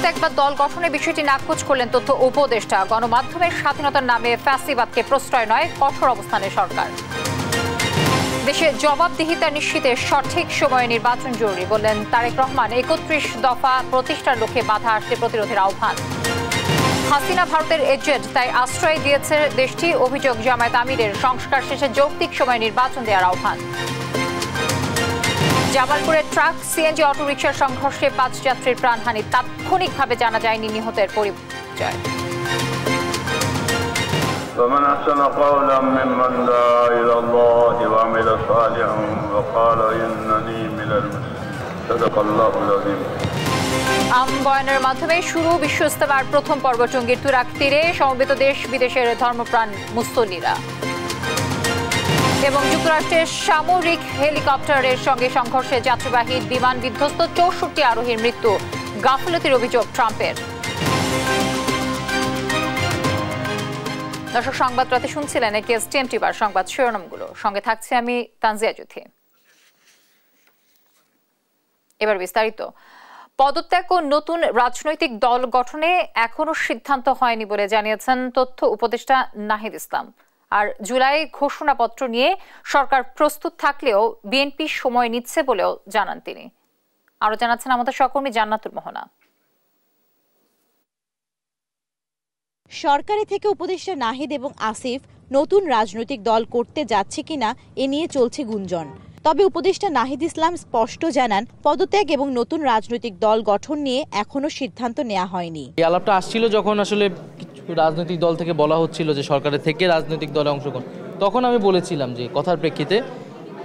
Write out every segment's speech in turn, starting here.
পদত্যাগ বা দল গঠনের বিষয়টি নাকচ করলেন তথ্য উপদেষ্টা। গণমাধ্যমের স্বাধীনতার নামে ফ্যাসিবাদকে প্রশ্রয় নয়, কঠোর অবস্থানে সরকার। দেশে জবাবদিহিতা নিশ্চিতে সঠিক সময়ে নির্বাচন জরুরি বললেন তারেক রহমান। ৩১ দফা প্রতিষ্ঠার লক্ষ্যে বাধা আসলে প্রতিরোধের আহ্বান। হাসিনা ভারতের এজেন্ট, তাই আশ্রয় দিয়েছে দেশটি। অভিযোগ জামায়াত আমিরের। সংস্কার শেষে যৌক্তিক সময়ে নির্বাচন দেওয়ার আহ্বান। জামালপুরে ট্রাক সিএনজি অটোরিকশার সংঘর্ষে ৫ যাত্রীর প্রাণহানি। তাৎক্ষণিকভাবে জানা যায়নি নিহতের পরিচয়। ومن أحسن قولا ممن دعا إلى الله وعمل صالحا وقال إنني من المسلمين صدق الله العظيم। বয়ানের মাধ্যমে শুরু বিশ্ব ইজতেমার প্রথম পর্ব। টঙ্গীর তুরাগ তীরে সমবেত দেশ বিদেশের ধর্মপ্রাণ মুসল্লিরা। এবং যুক্তরাষ্ট্রের সামরিক হেলিকপ্টারের সঙ্গে সংঘর্ষে যাত্রীবাহী বিমান বিধ্বস্ত, ৬৪ আরোহীর মৃত্যু। গাফিলতির অভিযোগ ট্রাম্পের। দর্শক, সংবাদ রাতে শুনছিলেন একেএসটিএম টিভার সংবাদ শিরোনামগুলো। সঙ্গে থাকছে আমি তানজিয়া জুথি। এবার বিস্তারিত। পদত্যাগ ও নতুন রাজনৈতিক দল গঠনে এখনো সিদ্ধান্ত হয়নি বলে জানিয়েছেন তথ্য উপদেষ্টা নাহিদ ইসলাম। আর জুলাই ঘোষণাপত্র নিয়ে সরকার প্রস্তুত থাকলেও বিএনপি সময় নিচ্ছে বলেও জানান তিনি। আরো জানাচ্ছেন আমাদের সহকর্মী জান্নাতুল মোহনা। সরকারি থেকে উপদেষ্টা নাহিদ এবং আসিফ নতুন রাজনৈতিক দল করতে যাচ্ছে কিনা এ নিয়ে চলছে গুঞ্জন। তবে উপদেষ্টা নাহিদ ইসলাম স্পষ্ট জানান, পদত্যাগ এবং নতুন রাজনৈতিক দল গঠন নিয়ে এখনো সিদ্ধান্ত নেওয়া হয়নি। এই আলাপটা আসছিল যখন আসলে রাজনৈতিক দল থেকে বলা হচ্ছিল যে সরকারের থেকে রাজনৈতিক দলে অংশগ্রহণ, তখন আমি বলেছিলাম যে কথার প্রেক্ষিতে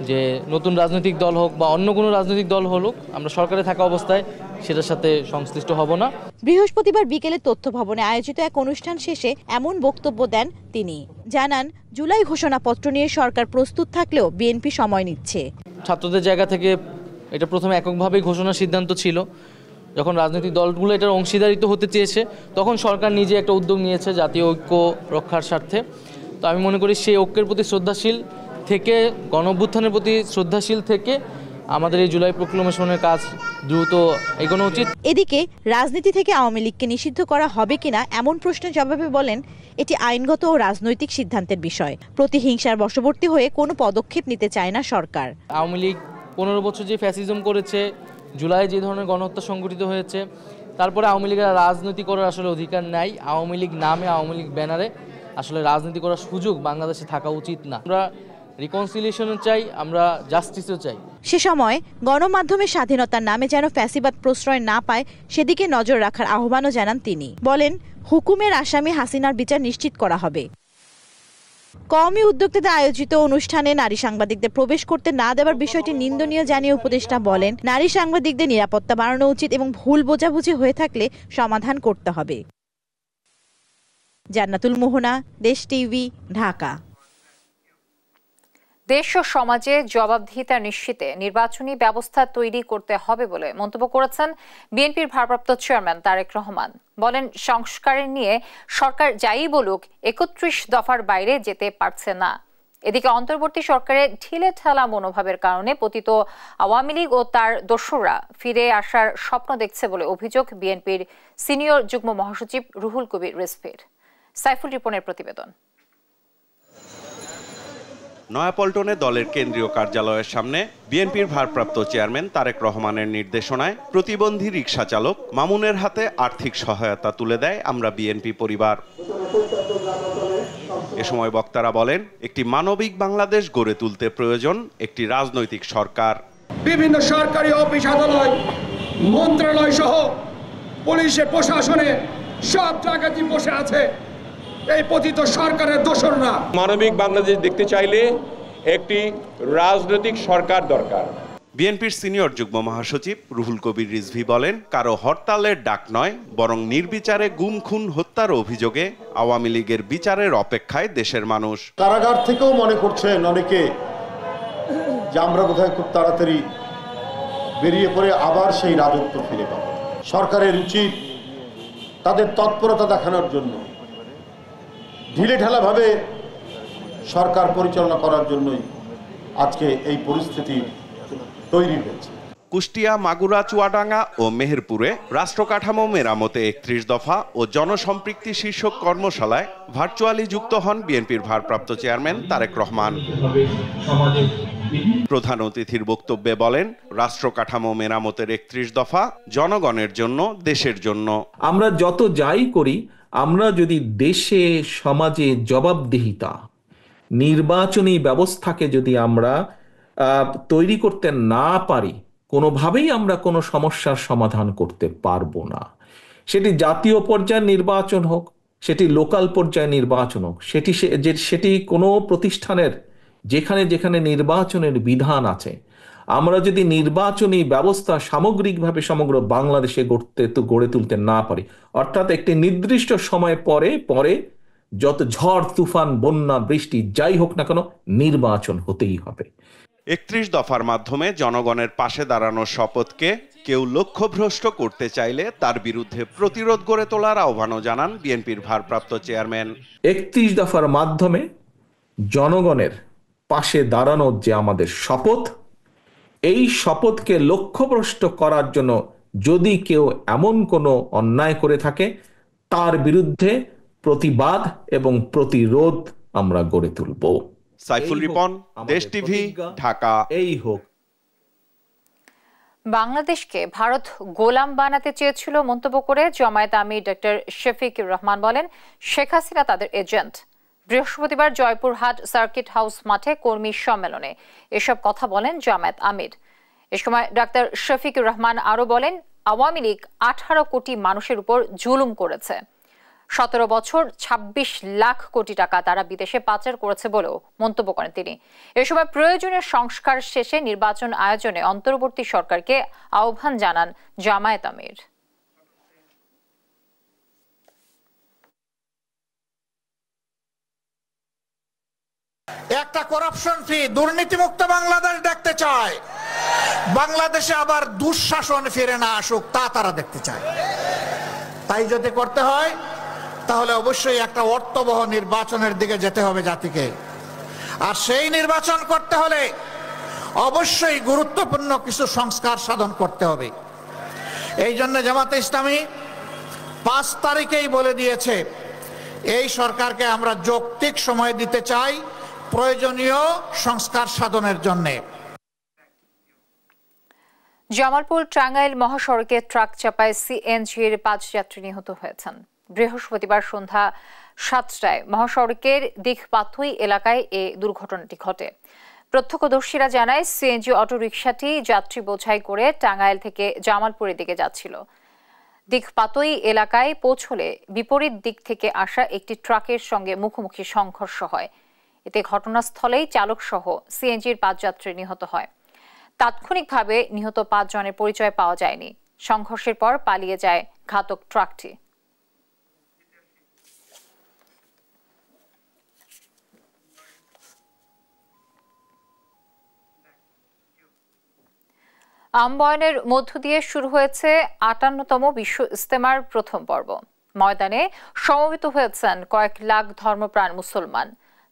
যে নতুন রাজনৈতিক দল হোক বা অন্য কোনো রাজনৈতিক দল হোক, আমরা সরকারে থাকা অবস্থায় সেটার সাথে সংশ্লিষ্ট হব না। বৃহস্পতিবার বিকেলে তথ্য ভবনে আয়োজিত এক অনুষ্ঠান শেষে এমন বক্তব্য দেন তিনি। জানান, জুলাই ঘোষণাপত্র নিয়ে সরকার প্রস্তুত থাকলেও বিএনপি সময় নিচ্ছে। ছাত্রদের জায়গা থেকে এটা প্রথমে এককভাবেই ঘোষণার সিদ্ধান্ত ছিল। যখন রাজনৈতিক দলগুলো এটার অংশীদারিত্ব হতে চেয়েছে, তখন সরকার নিজে একটা উদ্যোগ নিয়েছে জাতীয় ঐক্য রক্ষার স্বার্থে। তো আমি মনে করি সেই ঐক্যের প্রতি শ্রদ্ধাশীল থেকে, গণঅভ্যুত্থানের প্রতি শ্রদ্ধাশীল থেকে আমাদের এই জুলাই প্রক্লেমেশনের কাজ দ্রুত এগোনো উচিত। এদিকে রাজনীতি থেকে আওয়ামী লীগকে নিষিদ্ধ করা হবে কিনা এমন প্রশ্নের জবাবে বলেন, এটি আইনগত ও রাজনৈতিক সিদ্ধান্তের বিষয়। প্রতিহিংসার বশবর্তী হয়ে কোনো পদক্ষেপ নিতে চায় না সরকার। আওয়ামী লীগ 15 বছর যে ফ্যাসিজম করেছে, জুলাই যে ধরনের গণহত্যা সংঘটিত হয়েছে, তারপরে আওয়ামী লীগের রাজনীতি করার আসলে অধিকার নাই। আওয়ামী লীগ নামে, আওয়ামী লীগ ব্যানারে আসলে রাজনীতি করার সুযোগ বাংলাদেশে থাকা উচিত না। আমরা রিকনসিলিয়েশনও চাই, আমরা জাস্টিসও চাই। সে সময় গণমাধ্যমের স্বাধীনতার নামে যেন ফ্যাসিবাদ প্রশ্রয় না পায় সেদিকে নজর রাখার আহ্বানও জানান তিনি। বলেন, হুকুমের আসামি হাসিনার বিচার নিশ্চিত করা হবে। কওমি উদ্যোক্তাদের আয়োজিত অনুষ্ঠানে নারী সাংবাদিকদের প্রবেশ করতে না দেওয়ার বিষয়টি নিন্দনীয় জানিয়ে উপদেষ্টা বলেন, নারী সাংবাদিকদের নিরাপত্তা বাড়ানো উচিত এবং ভুল বোঝাবুঝি হয়ে থাকলে সমাধান করতে হবে। জান্নাতুল মোহনা, দেশ টিভি, ঢাকা। দেশ ও সমাজে জবাবদিহিতা নিশ্চিতে নির্বাচনী ব্যবস্থা তৈরি করতে হবে বলে মন্তব্য করেছেন বিএনপির ভারপ্রাপ্ত চেয়ারম্যান তারেক রহমান। বলেন, সংস্কারের নিয়ে সরকার যাই বলুক ৩১ দফার বাইরে যেতে পারছে না। এদিকে অন্তর্বর্তী সরকারের ঢিলে ঢালা মনোভাবের কারণে পতিত আওয়ামী লীগ ও তার দোসররা ফিরে আসার স্বপ্ন দেখছে বলে অভিযোগ বিএনপির সিনিয়র যুগ্ম মহাসচিব রুহুল কবির রিজভীর। সাইফুল রিপনের প্রতিবেদন। নয়াপল্টনে দলের কেন্দ্রীয় কার্যালয়ের সামনে বিএনপির ভারপ্রাপ্ত চেয়ারম্যান তারেক রহমানের নির্দেশনায় প্রতিবন্ধী রিকশা চালক মামুনের হাতে আর্থিক সহায়তা তুলে দেয় আমরা বিএনপি পরিবার। এ সময় বক্তারা বলেন, একটি মানবিক বাংলাদেশ গড়ে তুলতে প্রয়োজন একটি রাজনৈতিক সরকার। বিভিন্ন সরকারি অফিস, আদালত, মন্ত্রণালয় সহ পুলিশে, প্রশাসনে সব জায়গায় বসে আছে এই পতিত সরকারের দোসররা। মানবিক বাংলাদেশ দেখতে চাইলে একটি রাজনৈতিক সরকার দরকার। বিএনপির সিনিয়র যুগ্ম মহাসচিব রুহুল কবির রিজভী বলেন, কারো হরতালের ডাক নয়, বরং নির্বিচারে গুম খুন হত্যার অভিযোগে আওয়ামী লীগের বিচারের অপেক্ষায় দেশের মানুষ। কারাগার থেকেও মনে করছেন অনেকে যে আমরা বোধহয় খুব তাড়াতাড়ি বেরিয়ে পড়ে আবার সেই রাজত্ব ফিরে পাব। সরকারের উচিত তাদের তৎপরতা দেখানোর জন্য ঢিলেঢালাভাবে সরকার পরিচালনা করার জন্যই আজকে এই পরিস্থিতি তৈরি হয়েছে। কুষ্টিয়া, মাগুরা, চুয়াডাঙ্গা ও মেহেরপুরে রাষ্ট্র কাঠামো মেরামতে ৩১ দফা ও জনসম্পৃক্তি শীর্ষক কর্মশালায় ভার্চুয়ালি যুক্ত হন বিএনপির ভারপ্রাপ্ত চেয়ারম্যান তারেক রহমান। প্রধান অতিথির বক্তব্যে বলেন, রাষ্ট্র কাঠামো মেরামতের ৩১ দফা জনগণের জন্য, দেশের জন্য। আমরা যত যাই করি, আমরা যদি দেশে সমাজে জবাবদিহিতা, নির্বাচনী ব্যবস্থাকে যদি আমরা তৈরি করতে না পারি, কোনোভাবেই আমরা কোনো সমস্যার সমাধান করতে পারবো না। সেটি জাতীয় পর্যায়ের নির্বাচন হোক, সেটি লোকাল পর্যায়ে নির্বাচন হোক, সেটি কোনো প্রতিষ্ঠানের যেখানে যেখানে নির্বাচনের বিধান আছে, আমরা যদি নির্বাচনী ব্যবস্থা সামগ্রিকভাবে সমগ্র বাংলাদেশে গড়ে তুলতে না পারি, অর্থাৎ একটি নির্দিষ্ট সময় পরে যত ঝড় তুফান বন্যা বৃষ্টি যাই হোক না কেন, নির্বাচন হতেই হবে। ৩১ দফার মাধ্যমে জনগণের পাশে দাঁড়ানোর শপথকে কেউ লক্ষ্যভ্রষ্ট করতে চাইলে তার বিরুদ্ধে প্রতিরোধ গড়ে তোলার আহ্বানও জানান বিএনপির ভারপ্রাপ্ত চেয়ারম্যান। ৩১ দফার মাধ্যমে জনগণের পাশে দাঁড়ানোর যে আমাদের শপথ, এই শপথকে লক্ষ্যভ্রষ্ট করার জন্য যদি কেউ এমন কোনো অন্যায় করে থাকে, তার বিরুদ্ধে প্রতিবাদ এবং প্রতিরোধ আমরা গড়ে তুলব। সাইফুল রিপন, দেশ টিভি, ঢাকা। এই হোক। বাংলাদেশকে ভারত গোলাম বানাতে চেয়েছিল মন্তব্য করে জামায়াত আমির ডক্টর শফিকুর রহমান বলেন, শেখ হাসিনা তাদের এজেন্ট। বৃহস্পতিবার জয়পুরহাট সার্কিট হাউস মাঠে কর্মী সম্মেলনে এসব কথা বলেন জামায়াত আমির। এ সময় ডক্টর শফিকুর রহমান আরো বলেন, আওয়ামী লীগ 18 কোটি মানুষের উপর জুলুম করেছে। 17 বছর 26 লাখ কোটি টাকা তারা বিদেশে পাচার করেছে বলেও মন্তব্য করেন তিনি। এ সময় প্রয়োজনীয় সংস্কার শেষে নির্বাচন আয়োজনে অন্তর্বর্তী সরকারকে আহ্বান জানান জামায়াত আমির। একটা করাপশন ফ্রি, দুর্নীতিমুক্ত বাংলাদেশ দেখতে চায়। বাংলাদেশে আবার দুঃশাসন ফিরে না আসুক, তা তারা দেখতে চায়। তাই যদি করতে হয়, তাহলে অবশ্যই একটা অর্থবহ নির্বাচনের দিকে যেতে হবে জাতিকে। আর সেই নির্বাচন করতে হলে অবশ্যই গুরুত্বপূর্ণ কিছু সংস্কার সাধন করতে হবে। এই জন্য জামাতে ইসলামী 5 তারিখেই বলে দিয়েছে, এই সরকারকে আমরা যৌক্তিক সময় দিতে চাই প্রয়োজনীয় সংস্কার সাধনের জন্য। জামালপুর টাঙ্গাইল মহাসড়কে ট্রাক চাপায় সিএনজির 5 যাত্রী নিহত হয়েছেন। বৃহস্পতিবার সন্ধ্যা 7টায় মহাসড়কের দিঘপাথুই এলাকায় এ দুর্ঘটনাটি ঘটে। প্রত্যক্ষদর্শীরা জানায়, সিএনজি অটোরিকশাটি যাত্রী বোঝাই করে টাঙ্গাইল থেকে জামালপুরের দিকে যাচ্ছিল। দিঘপাথুই এলাকায় পৌঁছলে বিপরীত দিক থেকে আসা একটি ট্রাকের সঙ্গে মুখোমুখি সংঘর্ষ হয়। এতে ঘটনাস্থলেই চালক সহ সিএনজির 5 যাত্রী নিহত হয়। তাৎক্ষণিকভাবে নিহত 5 জনের পরিচয় পাওয়া যায়নি। সংঘর্ষের পর পালিয়ে যায় ঘাতক ট্রাকটি। আমবায়নের মধ্য দিয়ে শুরু হয়েছে 58তম বিশ্ব ইজতেমার প্রথম পর্ব। ময়দানে সমবেত হয়েছেন কয়েক লাখ ধর্মপ্রাণ মুসলমান।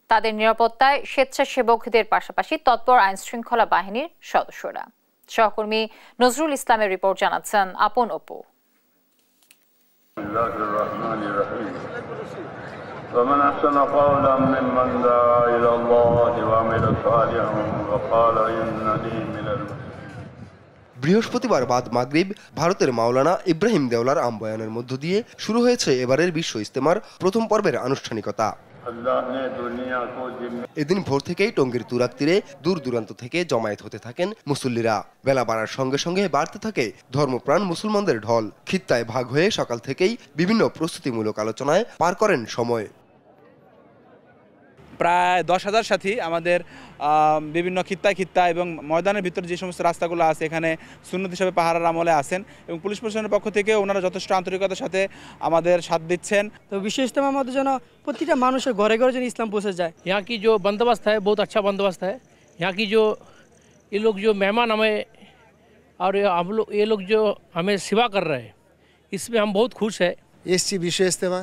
তাদের নিরাপত্তায় স্বেচ্ছাসেবকদের পাশাপাশি তৎপর আইন শৃঙ্খলা বাহিনীর সদস্যরা। সহকর্মী নজরুল ইসলামের রিপোর্ট জানাচ্ছেন আপন অপু। ومن أحسن قولا ممن دعا إلى الله وعمل صالحا وقال إنني من المسلمين। বৃহস্পতিবার বাদ মাগরিব ভারতের মাওলানা ইব্রাহিম দেওলার আমবয়ানের মধ্য দিয়ে শুরু হয়েছে এবারের বিশ্ব ইজতেমার প্রথম পর্বের আনুষ্ঠানিকতা। এদিন ভোর থেকেই টঙ্গীর তুরাগ তীরে দূর দূরান্ত থেকে জমায়েত হতে থাকেন মুসল্লিরা। বেলা বাড়ার সঙ্গে সঙ্গে বাড়তে থাকে ধর্মপ্রাণ মুসলমানদের ঢল। খিত্তায় ভাগ হয়ে সকাল থেকেই বিভিন্ন প্রস্তুতিমূলক আলোচনায় পার করেন সময়। প্রায় 10,000 সাথী আমাদের বিভিন্ন খিত্তা এবং ময়দানের ভিতরে যে সমস্ত রাস্তাগুলো আছে এখানে সুন্নত হিসাবে পাহারার আমলে আছেন এবং পুলিশ প্রশাসনের পক্ষ থেকে ওনারা যথেষ্ট আন্তরিকতার সাথে আমাদের সাথ দিচ্ছেন। তো বিশ্ব ইজতেমার মধ্যে যেন প্রতিটা মানুষের ঘরে ঘরে যেন ইসলাম পৌঁছে যায়। यहाँ की जो बंदोबस्त है बहुत अच्छा बंदोबस्त है। यहाँ की जो ये लोग जो मेहमान हमें और ये लोग जो हमें सेवा कर रहे हैं इसमें हम बहुत खुश है। এসছি বিশ্ব ইজতেমা,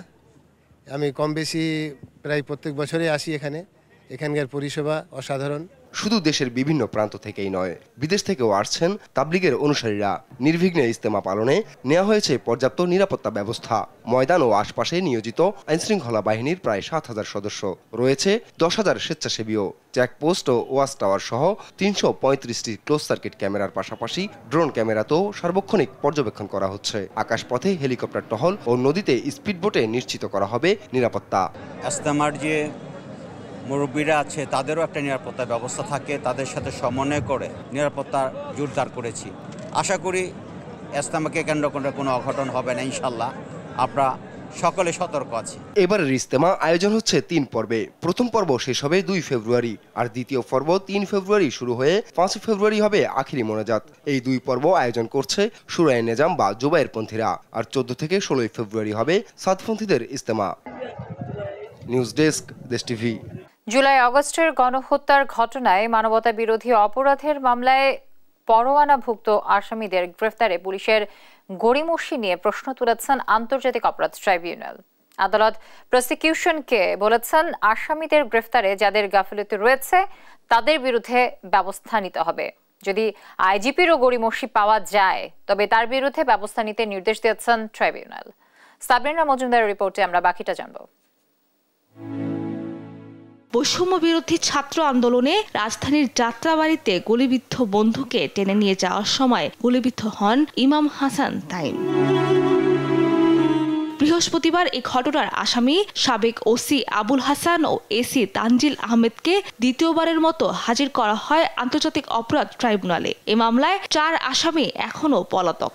আমি কম বেশি প্রায় প্রত্যেক বছরই আসি এখানে। এখানকার পরিষেবা অসাধারণ। শুধু দেশের বিভিন্ন প্রান্ত থেকেই নয়, বিদেশ থেকেও আসছেন তাবলিগের অনুসারীরা। নির্বিঘ্নে ইজতেমা পালনে নেওয়া হয়েছে পর্যাপ্ত নিরাপত্তা ব্যবস্থা। ময়দান ও আশপাশে নিয়োজিত আইনশৃঙ্খলা বাহিনীর প্রায় ৭,০০০ সদস্য, রয়েছে ১০,০০০ স্বেচ্ছাসেবীও। চেকপোস্ট ও ওয়াচ টাওয়ার সহ ৩৩৫টি ক্লোজ সার্কিট ক্যামেরার পাশাপাশি ড্রোন ক্যামেরাতেও সার্বক্ষণিক পর্যবেক্ষণ করা হচ্ছে। আকাশপথে হেলিকপ্টার টহল ও নদীতে স্পিডবোটে নিশ্চিত করা হবে নিরাপত্তা। ইজতেমার যে মুরব্বীরা আছে তাদেরও একটা নিরাপত্তা ব্যবস্থা থাকে, তাদের সাথে সমন্বয় করে নিরাপত্তা জোরদার করেছি। আশা করি ইজতেমাকে কেন্দ্র করে কোনো অঘটন হবে না ইনশাল্লাহ। আমরা সকলে সতর্ক আছি। এবারের ইজতেমা আয়োজন হচ্ছে ৩ পর্বে। প্রথম পর্ব শেষ হবে ২ ফেব্রুয়ারি, আর দ্বিতীয় পর্ব ৩ ফেব্রুয়ারি শুরু হয়ে ৫ ফেব্রুয়ারি হবে আখিরি মোনাজাত। এই ২ পর্ব আয়োজন করছে শুরায়ে নেজাম বা জুবায়ের পন্থীরা, আর ১৪ থেকে ১৬ ফেব্রুয়ারি হবে সাদপন্থীদের ইজতেমা। নিউজ ডেস্ক, দেশ টিভি। জুলাই আগস্টের গণহত্যার ঘটনায় মানবতা বিরোধী অপরাধের মামলায় পরোয়ানাভুক্ত আসামিদের গ্রেফতারে পুলিশের গড়িমসি নিয়ে প্রশ্ন তুলেছেন আন্তর্জাতিক অপরাধ ট্রাইব্যুনাল। আদালত প্রসিকিউশনকে বলেছেন, আসামিদের গ্রেফতারে যাদের গাফিলতি রয়েছে তাদের বিরুদ্ধে ব্যবস্থা নিতে হবে। যদি আইজিপিরও গড়িমসি পাওয়া যায় তবে তার বিরুদ্ধে ব্যবস্থা নিতে নির্দেশ দিয়েছেন ট্রাইব্যুনাল। সাবরিনা মজুমদারের রিপোর্টে আমরা বাকিটা জানব। বৈষম্য বিরোধী ছাত্র আন্দোলনে রাজধানীর যাত্রাবাড়িতে গুলিবিদ্ধ বন্ধুকে টেনে নিয়ে যাওয়ার সময় গুলিবিদ্ধ হন ইমাম হাসান তাইম। বৃহস্পতিবার এই ঘটনার আসামি সাবেক ওসি আবুল হাসান ও এসি তানজিল আহমেদকে দ্বিতীয়বারের মতো হাজির করা হয় আন্তর্জাতিক অপরাধ ট্রাইব্যুনালে। এ মামলায় ৪ আসামি এখনও পলাতক।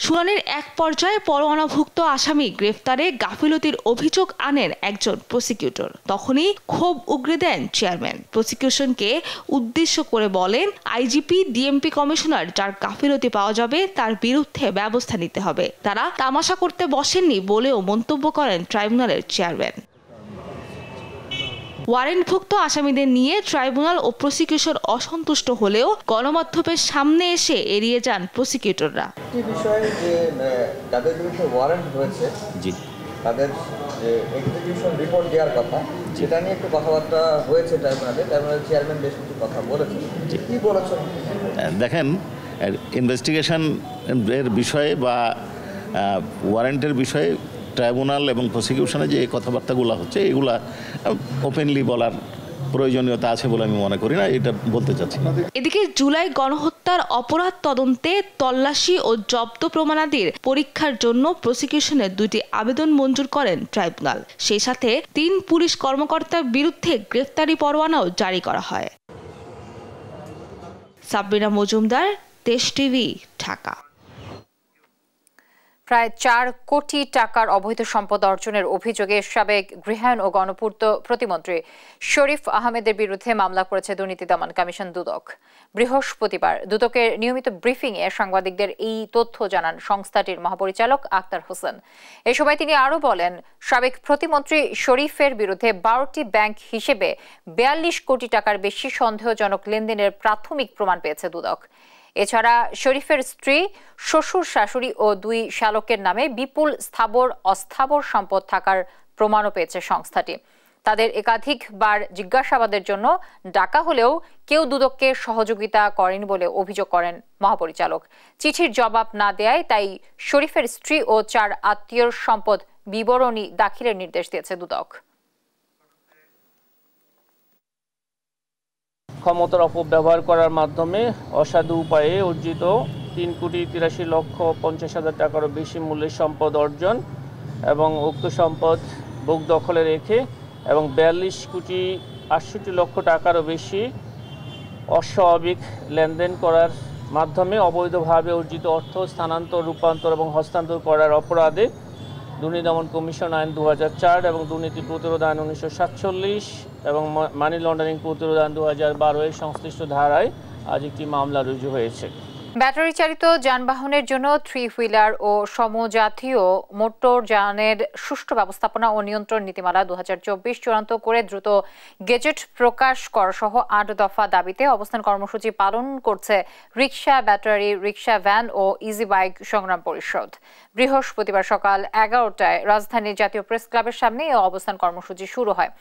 শুনানির এক পর্যায়ে পরোয়ানাভুক্ত আসামি গ্রেফতারে গাফিলতির অভিযোগ আনেন একজন প্রসিকিউটর। তখনই ক্ষোভ উগরে দেন চেয়ারম্যান। প্রসিকিউশনকে উদ্দেশ্য করে বলেন, আইজিপি ডিএমপি কমিশনার যার গাফিলতি পাওয়া যাবে তার বিরুদ্ধে ব্যবস্থা নিতে হবে। তারা তামাশা করতে বসেননি বলেও মন্তব্য করেন ট্রাইব্যুনালের চেয়ারম্যান। ওয়ারেন্টভুক্ত আসামিদের নিয়ে ট্রাইব্যুনাল ও প্রসিকিউশন অসন্তুষ্ট হলেও গণমাধ্যমের সামনে এসে এড়িয়ে যান প্রসিকিউটররা। এই বিষয়ে যে যাদের বিরুদ্ধে ওয়ারেন্ট হয়েছে তাদের যে এক্সিকিউশন রিপোর্ট দেওয়ার কথা, সেটা নিয়ে একটু কথাবার্তা হয়েছে ট্রাইব্যুনালে। ট্রাইব্যুনালের চেয়ারম্যান বেশ কিছু কথা বলেছেন। কি বলেছেন? দেখেন, ইনভেস্টিগেশন এর বিষয়ে বা ওয়ারেন্টের বিষয়ে ট্রাইব্যুনাল এবং প্রসিকিউশনে যে কথাবার্তাগুলো হচ্ছে এগুলা ওপেনলি বলার প্রয়োজনীয়তা আছে বলে আমি মনে করি না, এটা বলতে চাচ্ছি। এদিকে জুলাই গণহত্যার অপরাধ তদন্তে তল্লাশি ও জব্দ প্রমাণাদির পরীক্ষার জন্য প্রসিকিউশনের 2টি আবেদন মঞ্জুর করেন ট্রাইব্যুনাল। সেই সাথে 3 পুলিশ কর্মকর্তার বিরুদ্ধে গ্রেফতারি পরোয়ানাও জারি করা হয়। সাবরিনা মজুমদার, দেশ টিভি, ঢাকা। প্রায় 4 কোটি টাকার অবৈধ সম্পদ অর্জনের অভিযোগে সাবেক গৃহায়ন ও গণপূর্ত প্রতিমন্ত্রী শরীফ আহমেদের বিরুদ্ধে মামলা করেছে দুর্নীতি দমন কমিশন দুদক। বৃহস্পতিবার দুদকের নিয়মিত ব্রিফিংয়ে সাংবাদিকদের এই তথ্য জানান সংস্থাটির মহাপরিচালক আক্তার হোসেন। এ সময় তিনি আরও বলেন, সাবেক প্রতিমন্ত্রী শরীফের বিরুদ্ধে 12টি ব্যাংক হিসেবে 42 কোটি টাকার বেশি সন্দেহজনক লেনদেনের প্রাথমিক প্রমাণ পেয়েছে দুদক। এছাড়া শরীফের স্ত্রী, শ্বশুর শাশুড়ি ও 2 শ্যালকের নামে বিপুল স্থাবর অস্থাবর সম্পদ থাকার প্রমাণও পেয়েছে সংস্থাটি। তাদের একাধিকবার জিজ্ঞাসাবাদের জন্য ডাকা হলেও কেউ দুদককে সহযোগিতা করেন বলে অভিযোগ করেন মহাপরিচালক। চিঠির জবাব না দেয় তাই শরীফের স্ত্রী ও 4 আত্মীয়র সম্পদ বিবরণী দাখিলের নির্দেশ দিয়েছে দুদক। ক্ষমতার অপব্যবহার করার মাধ্যমে অসাধু উপায়ে অর্জিত 3,83,50,000 টাকারও বেশি মূল্যের সম্পদ অর্জন এবং উক্ত সম্পদ বুক দখলে রেখে এবং 42,68,00,000 টাকারও বেশি অস্বাভাবিক লেনদেন করার মাধ্যমে অবৈধভাবে অর্জিত অর্থ স্থানান্তর, রূপান্তর এবং হস্তান্তর করার অপরাধে দুর্নীতি দমন কমিশন আইন 2004 এবং দুর্নীতি প্রতিরোধ আইন 1947 এবং মানি লন্ডারিং প্রতিরোধ আইন 2012 এর সংশ্লিষ্ট ধারায় আজ একটি মামলা রুজু হয়েছে। ব্যাটারি চালিত যানবাহনের জন্য 3 হুইলার ও সমজাতীয় মোটর যানের সুষ্ঠু ব্যবস্থাপনা ও নিয়ন্ত্রণ নীতিমালা 2024 চূড়ান্ত করে দ্রুত গেজেট প্রকাশ করা সহ 8 দফা দাবিতে অবস্থান কর্মসূচি পালন করছে রিকশা, ব্যাটারি রিকশা, ভ্যান ও ইজি বাইক সংগ্রাম পরিষদ। বৃহস্পতিবার সকাল 11টায় রাজধানীর জাতীয় প্রেস ক্লাবের সামনে এই অবস্থান কর্মসূচি শুরু হয়।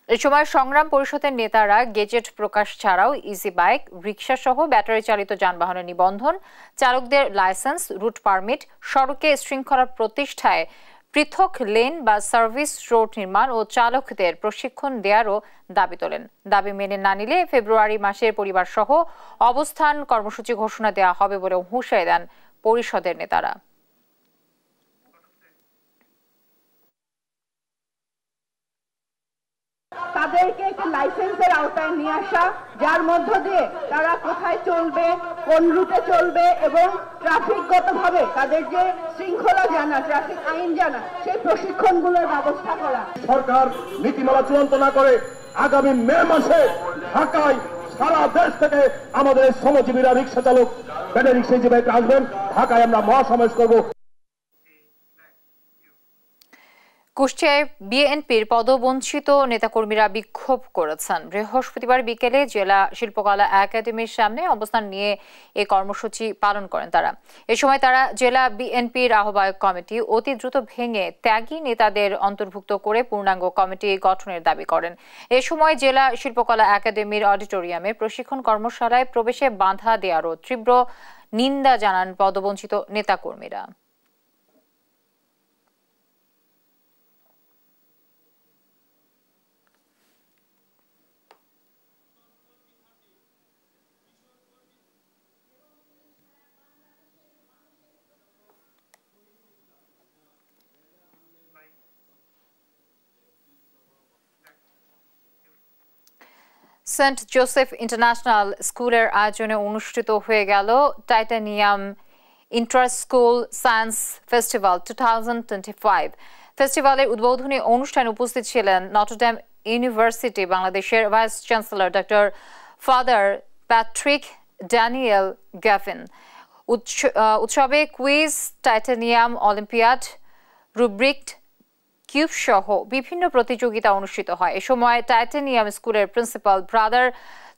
এ সময় সংগ্রাম পরিষদের নেতারা গেজেট প্রকাশ ছাড়াও ইজি বাইক, রিকশা সহ ব্যাটারি চালিত যানবাহনের নিবন্ধন, চালকদের লাইসেন্স, রুট পারমিট, সড়কে শৃঙ্খলা প্রতিষ্ঠায় পৃথক লেন বা সার্ভিস রোড নির্মাণ ও চালকদের প্রশিক্ষণ দেওয়ারও দাবি তোলেন। দাবি মেনে না নিলে ফেব্রুয়ারি মাসের পরিবার সহ অবস্থান কর্মসূচি ঘোষণা দেওয়া হবে বলে হুঁশিয়ারি দেন পরিষদের নেতারা। তাদেরকে একটি লাইসেন্সের আওতায় নিয়ে আসা, যার মধ্য দিয়ে তারা কোথায় চলবে, কোন রুটে চলবে এবং ট্রাফিকগতভাবে তাদের যে শৃঙ্খলা জানা, ট্রাফিক আইন জানা, সেই প্রশিক্ষণগুলোর ব্যবস্থা করা। সরকার নীতিমালা চূড়ান্ত না করে আগামী মে মাসে ঢাকায় সারা দেশ থেকে আমাদের শ্রমজীবীরা, রিক্সা চালক, ব্যাটারি রিক্সা জীবীরা আসবেন। ঢাকায় আমরা মহাসমাবেশ করব। কুষ্টিয়ায় বিএনপির পদবঞ্চিত নেতাকর্মীরা বিক্ষোভ করেছেন। বৃহস্পতিবার বিকেলে জেলা শিল্পকলা একাডেমির সামনে অবস্থান নিয়ে এই কর্মসূচি পালন করেন তারা। এ সময় তারা জেলা বিএনপির আহ্বায়ক কমিটি অতি দ্রুত ভেঙে ত্যাগী নেতাদের অন্তর্ভুক্ত করে পূর্ণাঙ্গ কমিটি গঠনের দাবি করেন। এ সময় জেলা শিল্পকলা একাডেমির অডিটোরিয়ামে প্রশিক্ষণ কর্মশালায় প্রবেশে বাধা দেওয়ারও তীব্র নিন্দা জানান পদবঞ্চিত নেতাকর্মীরা। সেন্ট জোসেফ ইন্টারন্যাশনাল স্কুলের আয়োজনে অনুষ্ঠিত হয়ে গেল titanium inter school science festival 2025। ফেস্টিভ্যালের উদ্বোধনী অনুষ্ঠানে উপস্থিত ছিলেন নটরডেম ইউনিভার্সিটি বাংলাদেশের vice chancellor doctor father Patrick Daniel Gaffin. উৎসবে quiz, titanium olympiad, Rubik cube সহ বিভিন্ন প্রতিযোগিতা অনুষ্ঠিত হয়। এ সময় টাইটানিয়াম স্কুলের প্রিন্সিপাল ব্রাদার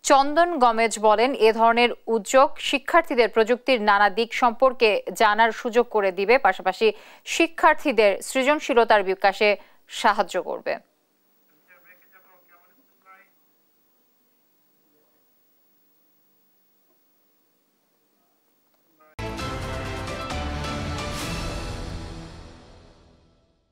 চন্দন গমেজ বলেন, এ ধরনের উদ্যোগ শিক্ষার্থীদের প্রযুক্তির নানা দিক সম্পর্কে জানার সুযোগ করে দিবে, পাশাপাশি শিক্ষার্থীদের সৃজনশীলতার বিকাশে সাহায্য করবে।